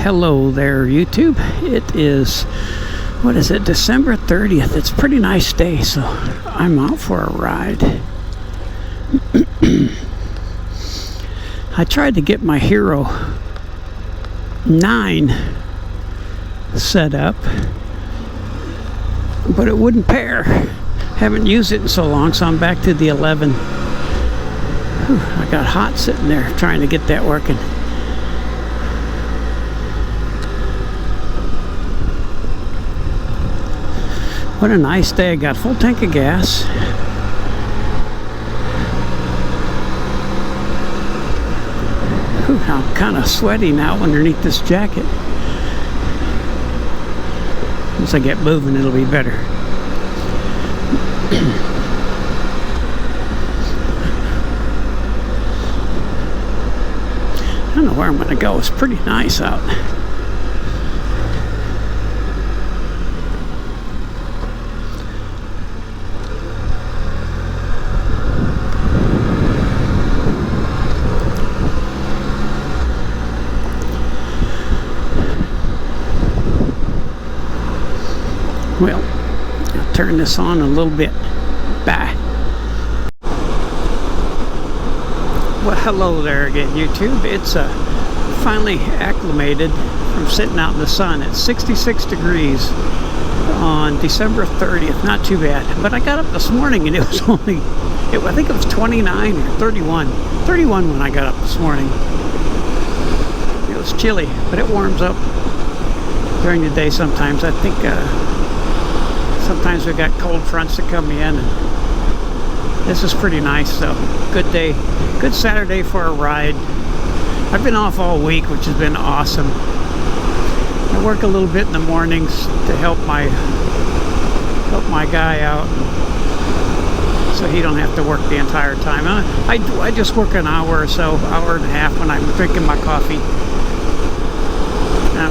Hello there, YouTube. It is, what is it, December 30th. It's a pretty nice day, so I'm out for a ride. I tried to get my Hero 9 set up, but it wouldn't pair. Haven't used it in so long, so I'm back to the 11. Whew, I got hot sitting there trying to get that working. What a nice day. I got a full tank of gas. Whew, I'm kind of sweaty now underneath this jacket. Once I get moving, it'll be better. I don't know where I'm going to go. It's pretty nice out. Well, I'll turn this on a little bit. Bye. Well, hello there again, YouTube. It's finally acclimated from sitting out in the sun. It's 66 degrees on December 30th. Not too bad. But I got up this morning and it was only, I think it was 29 or 31. 31 when I got up this morning. It was chilly, but it warms up during the day sometimes. I think sometimes we got cold fronts that come in, and this is pretty nice. So good day, good Saturday for a ride. I've been off all week, which has been awesome. I work a little bit in the mornings to help my guy out, so he don't have to work the entire time. I just work an hour or so, hour and a half when I'm drinking my coffee.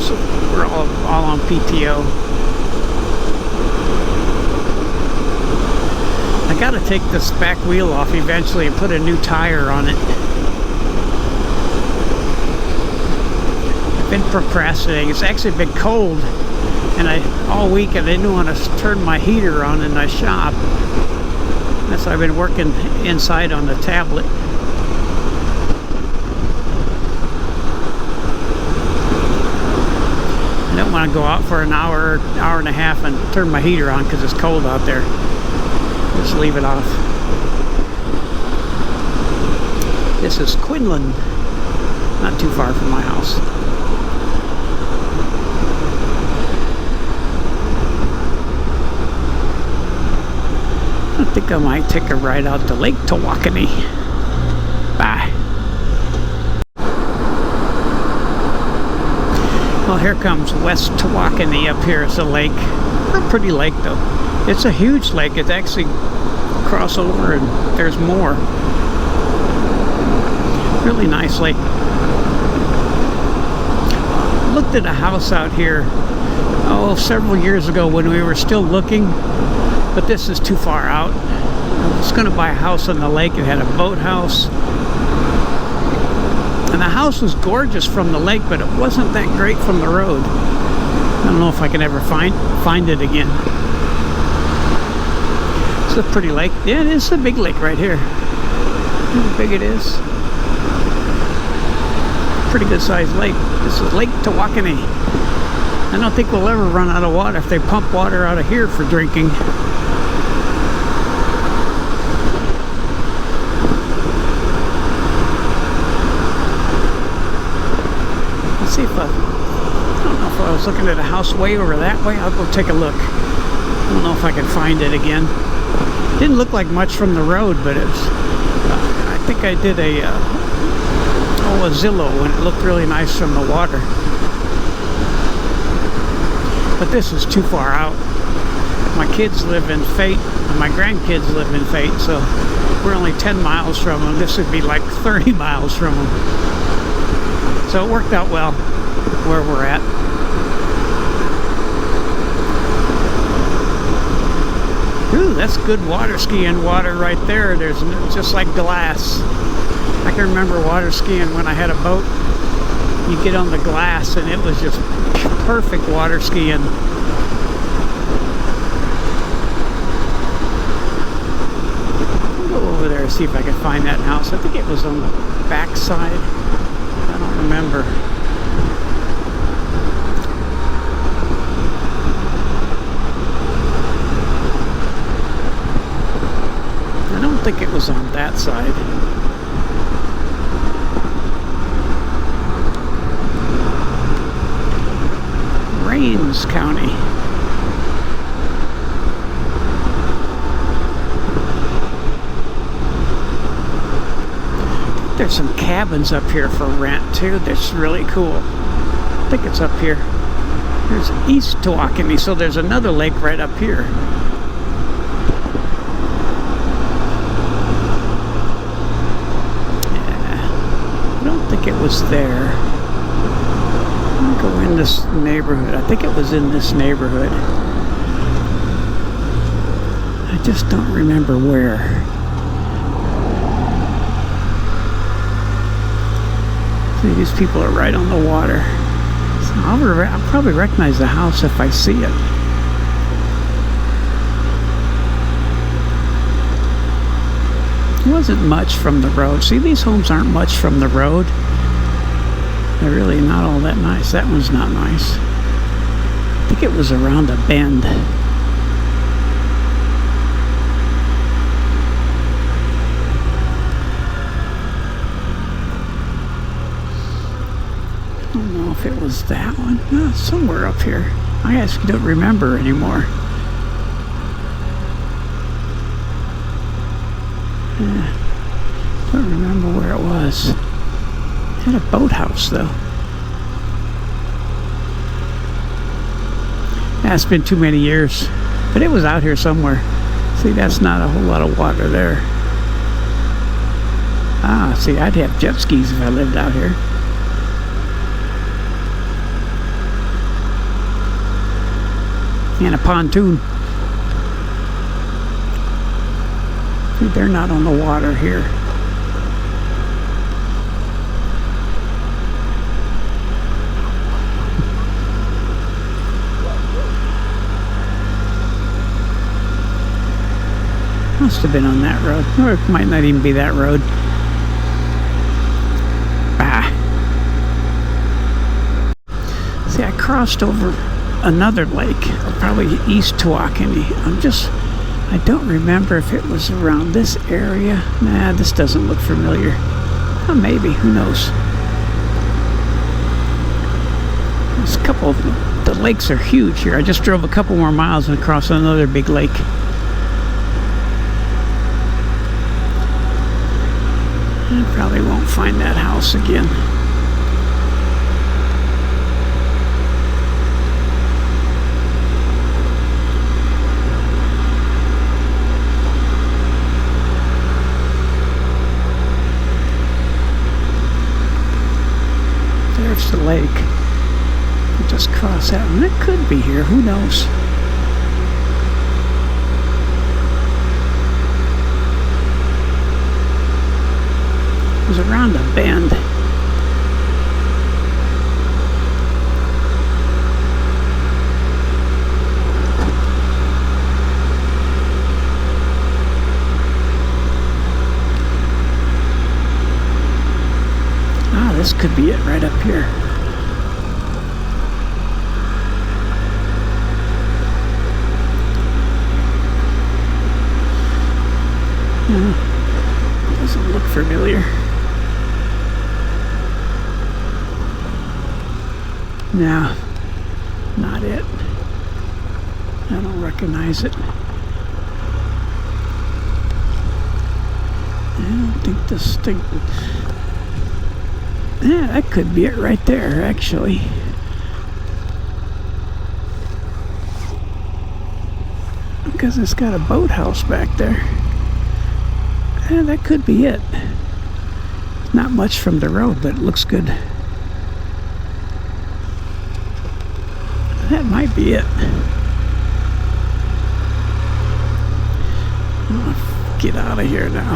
So we're all on PTO. I gotta take this back wheel off eventually and put a new tire on it. I've been procrastinating. It's actually been cold, and all week I didn't want to turn my heater on in my shop. That's why I've been working inside on the tablet. I don't want to go out for an hour and a half and turn my heater on because it's cold out there. Just leave it off. This is Quinlan, not too far from my house. I think I might take a ride out to Lake Tawakoni. Bye. Well, here comes West Tawakoni up here. It's a lake. A pretty lake though. It's a huge lake. It's actually cross over and there's more. Really nice lake. Looked at a house out here several years ago when we were still looking, but this is too far out. I was going to buy a house on the lake. It had a boathouse, and the house was gorgeous from the lake, but it wasn't that great from the road. I don't know if I can ever find it again. A pretty lake. Yeah, it is a big lake right here. Look how big it is. Pretty good sized lake. This is Lake Tawakoni. I don't think we'll ever run out of water if they pump water out of here for drinking. Let's see if I don't know if I was looking at a house way over that way. I'll go take a look. I don't know if I can find it again. Didn't look like much from the road, but it's I think I did a Zillow, and it looked really nice from the water. But this is too far out. My kids live in Fate, and my grandkids live in Fate, so we're only 10 miles from them. This would be like 30 miles from them. So it worked out well where we're at. Ooh, that's good water skiing water right there. There's just like glass. I can remember water skiing when I had a boat. you get on the glass, and it was just perfect water skiing. I'll go over there and see if I can find that house. I think it was on the back side. I don't remember. I don't think it was on that side. Rains County. There's some cabins up here for rent too. That's really cool. I think it's up here. There's East Tawakoni, so there's another lake right up here. Yeah, I don't think it was there. I'll go in this neighborhood. I think it was in this neighborhood. I just don't remember where. See, these people are right on the water. So I'll probably recognize the house if I see it. It wasn't much from the road. See, these homes aren't much from the road. They're really not all that nice. That one's not nice. I think it was around a bend. I don't know if it was that one. No, somewhere up here. I actually don't remember anymore. Don't remember where it was. It had a boathouse though. Yeah, it's been too many years, but it was out here somewhere. See, that's not a whole lot of water there. Ah, see, I'd have jet skis if I lived out here. And a pontoon. See, they're not on the water here. Must have been on that road, or it might not even be that road. Ah. See, I crossed over another lake, probably East Tawakoni. I don't remember if it was around this area. Nah, this doesn't look familiar. Oh, maybe, who knows? There's a couple of, the lakes are huge here. I just drove a couple more miles and across another big lake. I probably won't find that house again. There's the lake. We'll just cross that one. It could be here. Who knows? It was around a bend. Ah, this could be it right up here. Doesn't look familiar. No, not it. I don't recognize it. I don't think this thing... Yeah, that could be it right there, actually. Because it's got a boathouse back there. Yeah, that could be it. Not much from the road, but it looks good. That might be it. I'll get out of here now.